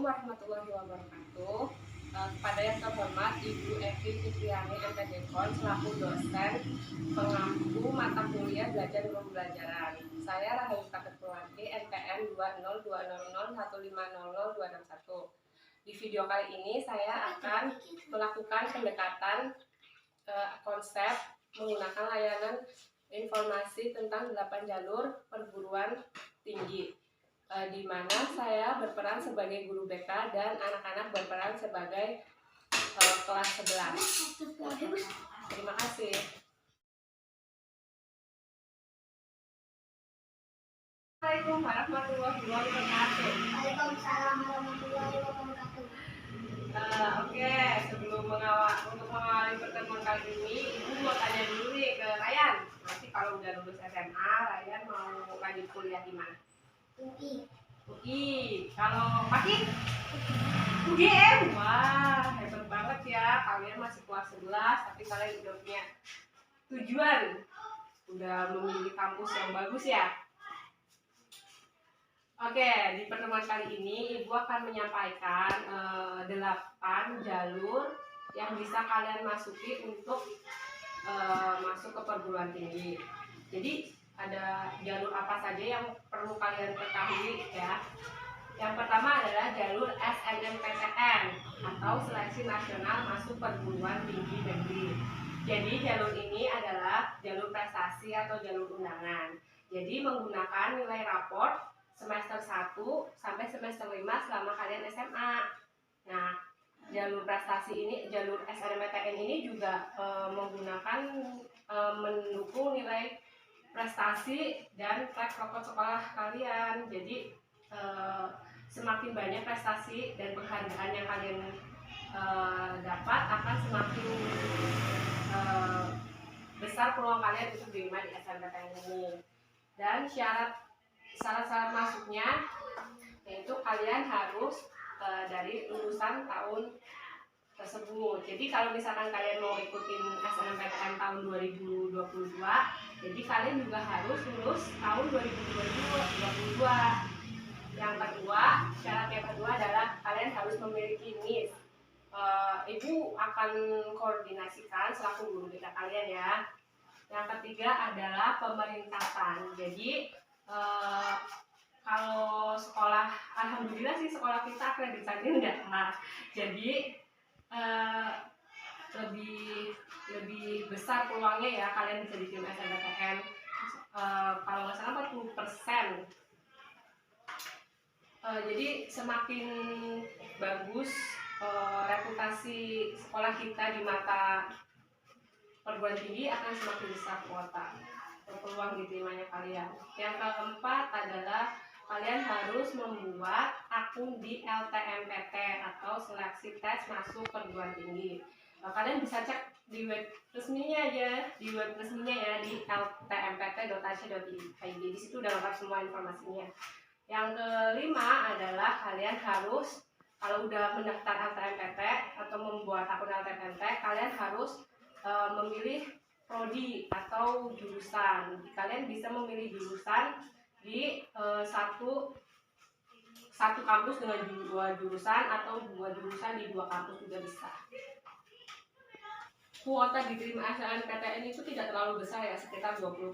Assalamualaikum warahmatullahi wabarakatuh. Kepada yang terhormat Ibu Evi Fitriani MPDKON selaku dosen pengampu mata kuliah belajar dan pembelajaran. Saya Rahel Purwanti NPM 2020015000261. Di video kali ini saya akan melakukan pendekatan konsep menggunakan layanan informasi tentang 8 jalur perguruan tinggi, di mana saya berperan sebagai guru BK dan anak-anak berperan sebagai kelas 11. Terima kasih. Assalamualaikum warahmatullahi wabarakatuh. Waalaikumsalam warahmatullahi wabarakatuh. Oke, sebelum mengawali pertemuan kali ini, Ibu mau tanya dulu nih ke Ryan. Nanti kalau udah lulus SMA, Ryan mau lanjut kuliah di mana? UI. Kalau Pati? UGM. Wah, hebat banget ya. Kalian masih kelas 11, tapi kalian udah punya tujuan. Udah memilih kampus yang bagus ya. Oke, di pertemuan kali ini Ibu akan menyampaikan 8 jalur yang bisa kalian masuki untuk masuk ke perguruan tinggi. Jadi ada jalur apa saja yang perlu kalian ketahui ya. Yang pertama adalah jalur SNMPTN atau Seleksi Nasional Masuk Perguruan Tinggi Negeri. Jadi jalur ini adalah jalur prestasi atau jalur undangan. Jadi menggunakan nilai raport semester 1 sampai semester 5 selama kalian SMA. Nah, jalur prestasi ini, jalur SNMPTN ini juga mendukung nilai prestasi dan track record sekolah kalian. Jadi semakin banyak prestasi dan penghargaan yang kalian dapat, akan semakin besar peluang kalian untuk diterima di SNMPTN ini. Dan syarat masuknya yaitu kalian harus dari lulusan tahun tersebut. Jadi kalau misalkan kalian mau ikutin SNMPTN tahun 2022, jadi kalian juga harus lulus tahun 2022. Yang kedua, syarat yang kedua adalah kalian harus memiliki NIS. Ibu akan koordinasikan selaku guru BK kalian ya. Yang ketiga adalah pemerintahan. Jadi kalau sekolah, alhamdulillah sih sekolah kita akreditasinya enggak. Jadi lebih besar peluangnya ya kalian bisa diterima SNMPTN. Kalau nggak salah 40%. Jadi semakin bagus reputasi sekolah kita di mata perguruan tinggi, akan semakin besar kuota peluang diterimanya kalian. Yang keempat adalah kalian harus membuat akun di LTMPT atau Seleksi Tes Masuk Perguruan Tinggi. Kalian bisa cek di web resminya aja, di ltmpt.ac.id. Di situ udah lengkap semua informasinya. Yang kelima adalah kalian harus, kalau udah mendaftar LTMPT atau membuat akun LTMPT, kalian harus memilih prodi atau jurusan. Kalian bisa memilih jurusan di satu kampus dengan 2 jurusan atau 2 jurusan di 2 kampus juga bisa. Kuota diterima SNMPTN itu tidak terlalu besar ya, sekitar 20%.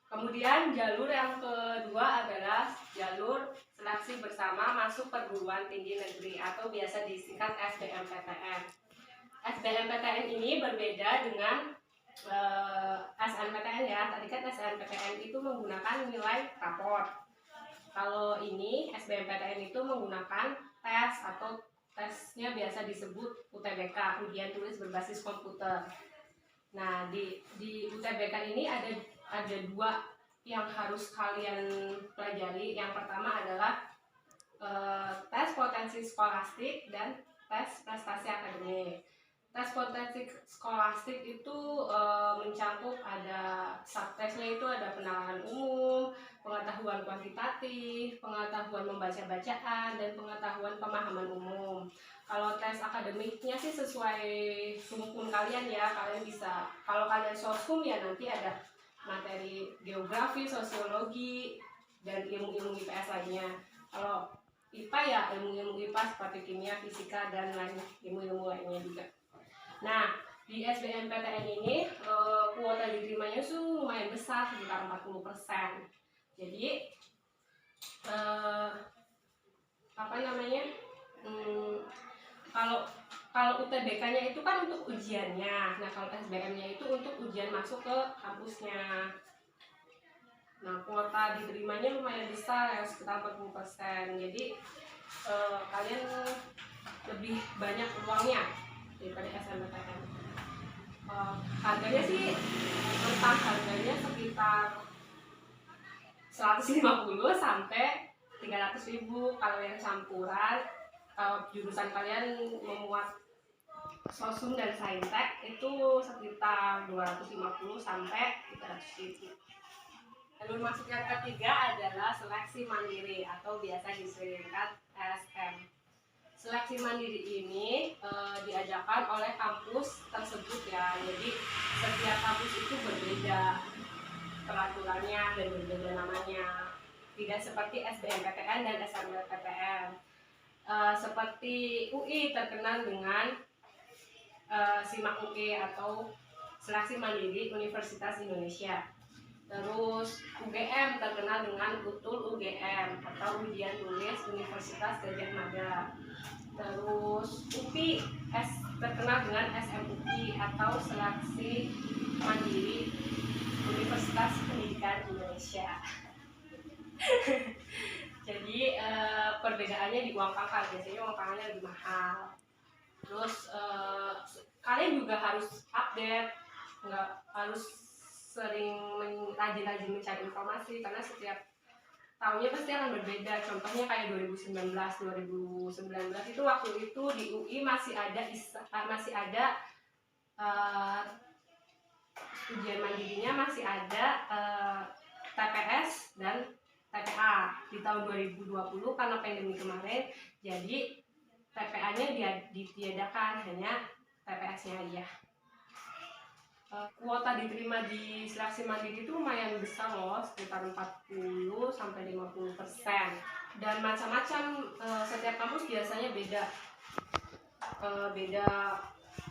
Kemudian jalur yang kedua adalah jalur seleksi bersama masuk perguruan tinggi negeri atau biasa disingkat SBMPTN. SBMPTN ini berbeda dengan SNMPTN ya. Tadi kan SNMPTN itu menggunakan nilai raport. Kalau ini SBMPTN itu menggunakan tes atau tesnya biasa disebut UTBK, ujian tulis berbasis komputer. Nah, di UTBK ini ada 2 yang harus kalian pelajari. Yang pertama adalah tes potensi skolastik dan tes prestasi akademik. Tes potensi skolastik itu mencakup ada subtesnya, itu ada penalaran umum, pengetahuan kuantitatif, pengetahuan membaca bacaan, dan pengetahuan pemahaman umum. Kalau tes akademiknya sih sesuai rumpun kalian ya. Kalian bisa, kalau kalian soshum ya nanti ada materi geografi, sosiologi, dan ilmu-ilmu IPS lainnya. Kalau IPA ya ilmu-ilmu IPA seperti kimia, fisika, dan lain ilmu-ilmu lainnya juga. Nah, di SBMPTN ini kuota diterimanya tuh lumayan besar, sekitar 40%. Jadi apa namanya? Kalau UTBK-nya itu kan untuk ujiannya. Nah, kalau SBM-nya itu untuk ujian masuk ke kampusnya. Nah, kuota diterimanya lumayan besar ya, sekitar 40%. Jadi kalian lebih banyak peluangnya daripada SNMPTN. Harganya sih rentang harganya sekitar 150 sampai 300.000. Kalau yang campuran, jurusan kalian memuat sosum dan saintek itu sekitar 250 sampai 300.000. Lalu masuk yang ketiga adalah seleksi mandiri atau biasa disingkat SM. Seleksi mandiri ini diadakan oleh kampus tersebut ya. Jadi setiap kampus itu berbeda peraturannya dan berbeda namanya. Tidak seperti SBMPTN dan SNMPTN. Seperti UI terkenal dengan SIMAK UI atau Seleksi Mandiri Universitas Indonesia. Terus UGM terkenal dengan UTUL UGM atau Ujian Tulis Universitas Gadjah Mada. Terus UPI terkenal dengan SMUPI atau Seleksi Mandiri Universitas Pendidikan Indonesia. Jadi perbedaannya di uang pangkal, biasanya uang pangkalnya lebih mahal. Terus kalian juga harus update, nggak harus sering rajin-rajin mencari informasi karena setiap tahunnya pasti akan berbeda. Contohnya kayak 2019 itu waktu itu di UI masih ada ujian mandirinya, masih ada TPS dan TPA. Di tahun 2020 karena pandemi kemarin, jadi TPA-nya ditiadakan, hanya TPS-nya aja. Kuota diterima di seleksi mandiri itu lumayan besar loh, sekitar 40 sampai 50%. Dan macam-macam, setiap kampus biasanya beda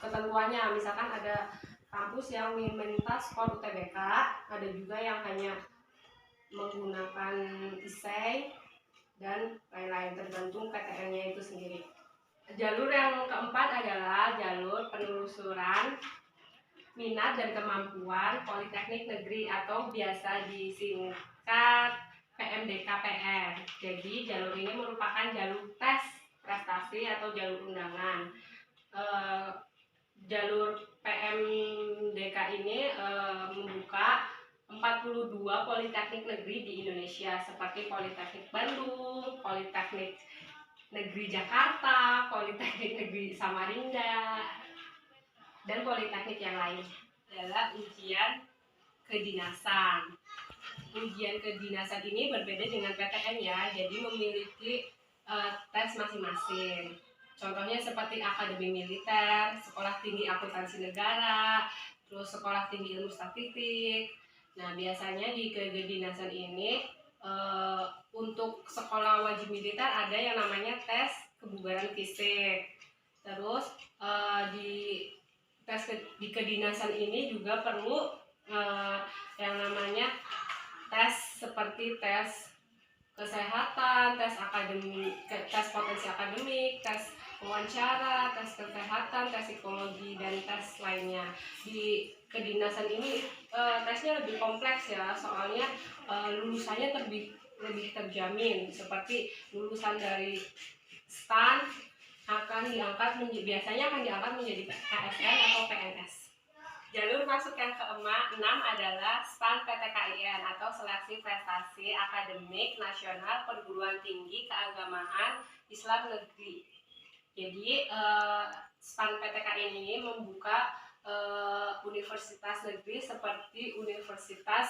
ketentuannya. Misalkan ada kampus yang minta skor UTBK, ada juga yang hanya menggunakan ISEI dan lain-lain, tergantung PTN-nya itu sendiri. Jalur yang keempat adalah jalur penelusuran minat dan kemampuan Politeknik Negeri atau biasa disingkat PMDKPN. Jadi jalur ini merupakan jalur tes prestasi atau jalur undangan. Jalur PMDK ini membuka 42 Politeknik Negeri di Indonesia seperti Politeknik Bandung, Politeknik Negeri Jakarta, Politeknik Negeri Samarinda, dan politeknik yang lain. Adalah ujian kedinasan. Ujian kedinasan ini berbeda dengan PTN ya, jadi memiliki tes masing-masing. Contohnya seperti Akademi Militer, Sekolah Tinggi Akuntansi Negara, terus Sekolah Tinggi Ilmu Statistik. Nah, biasanya di kedinasan ini untuk sekolah wajib militer ada yang namanya tes kebugaran fisik. Terus di kedinasan ini juga perlu yang namanya tes seperti tes kesehatan, tes akademik, tes potensi akademik, tes wawancara, tes kesehatan, tes psikologi, dan tes lainnya. Di kedinasan ini tesnya lebih kompleks ya, soalnya lulusannya lebih terjamin. Seperti lulusan dari STAN biasanya akan diangkat menjadi ASN atau PNS. Jalur masuk yang ke-6 adalah SPAN PTKIN atau Seleksi Prestasi Akademik Nasional Perguruan Tinggi Keagamaan Islam Negeri. Jadi SPAN PTKIN ini membuka universitas negeri seperti Universitas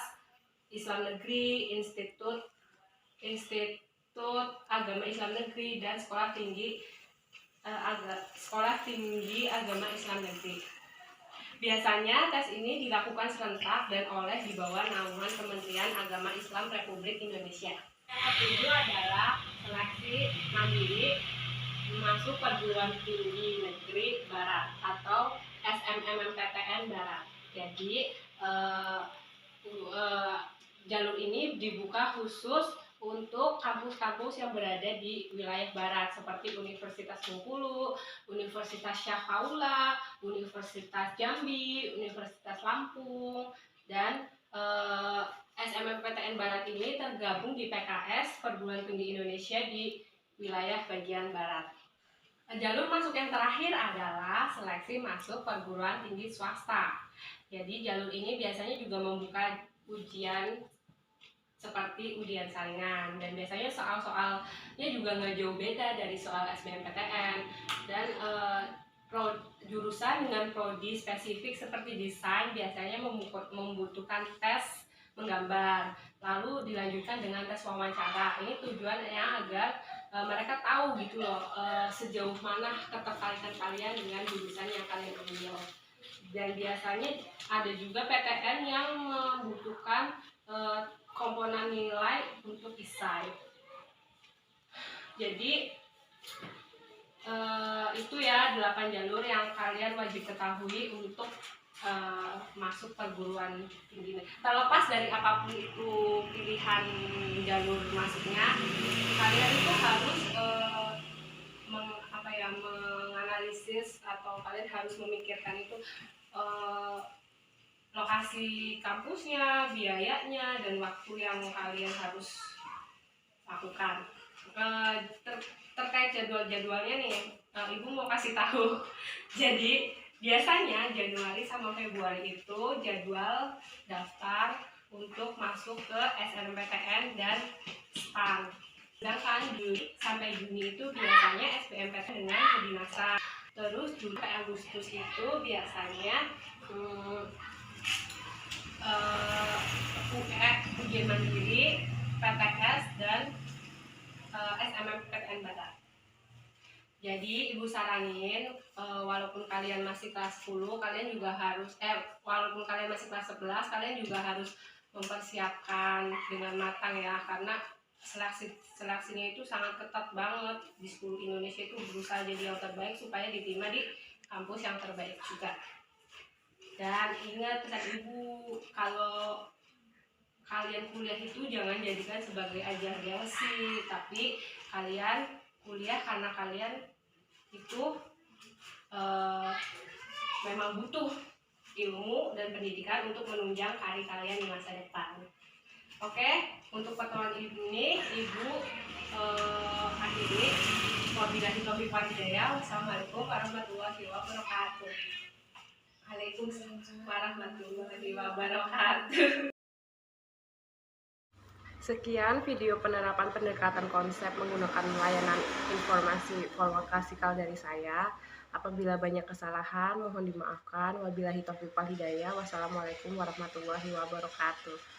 Islam Negeri, Institut Agama Islam Negeri, dan Sekolah Tinggi Agama Islam Negeri. Biasanya tes ini dilakukan serentak dan oleh di bawah naungan Kementerian Agama Islam Republik Indonesia. Yang ketujuh adalah seleksi mandiri masuk perguruan tinggi negeri Barat atau SNMPTN Barat. Jadi jalur ini dibuka khusus untuk kampus-kampus yang berada di wilayah barat seperti Universitas Bengkulu, Universitas Syahkaula, Universitas Jambi, Universitas Lampung, dan SNMPTN Barat ini tergabung di PKS Perguruan Tinggi Indonesia di wilayah bagian barat. Jalur masuk yang terakhir adalah seleksi masuk perguruan tinggi swasta. Jadi jalur ini biasanya juga membuka ujian seperti ujian saringan, dan biasanya soal-soalnya juga nggak jauh beda dari soal SBMPTN, dan jurusan dengan prodi spesifik seperti desain biasanya membutuhkan tes menggambar, lalu dilanjutkan dengan tes wawancara. Ini tujuannya agar mereka tahu gitu loh sejauh mana ketertarikan kalian dengan jurusan yang kalian ambil. Dan biasanya ada juga PTN yang membutuhkan komponen nilai untuk esai. Jadi itu ya 8 jalur yang kalian wajib ketahui untuk masuk perguruan tinggi. Terlepas dari apapun itu pilihan jalur masuknya, kalian itu harus menganalisis atau kalian harus memikirkan itu lokasi kampusnya, biayanya, dan waktu yang kalian harus lakukan. Terkait jadwalnya nih, Ibu mau kasih tahu. Jadi biasanya Januari sama Februari itu jadwal daftar untuk masuk ke SNMPTN dan STAN. Sedangkan Juli sampai Juni itu biasanya SBMPTN dengan kedinasan. Terus Juli sampai Agustus itu biasanya ujian mandiri, PTS, dan SNMPTN Barat. Jadi Ibu saranin walaupun kalian masih kelas 10, kalian juga harus walaupun kalian masih kelas 11, kalian juga harus mempersiapkan dengan matang ya, karena seleksinya itu sangat ketat banget. Di 10 Indonesia itu berusaha jadi yang terbaik supaya diterima di kampus yang terbaik juga. Dan ingat pesan Ibu, kalau kalian kuliah itu jangan jadikan sebagai ajang gengsi, tapi kalian kuliah karena kalian itu memang butuh ilmu dan pendidikan untuk menunjang karir kalian di masa depan. Oke, untuk pertemuan ini Ibu akhiri. Wabillahi taufiq wal hidayah. Wassalamualaikum warahmatullahi wabarakatuh. Waalaikumsalam warahmatullahi wabarakatuh. Sekian video penerapan pendekatan konsep menggunakan layanan informasi vokal dari saya. Apabila banyak kesalahan mohon dimaafkan. Wabillahi taufiq wal hidayah. Wassalamualaikum warahmatullahi wabarakatuh.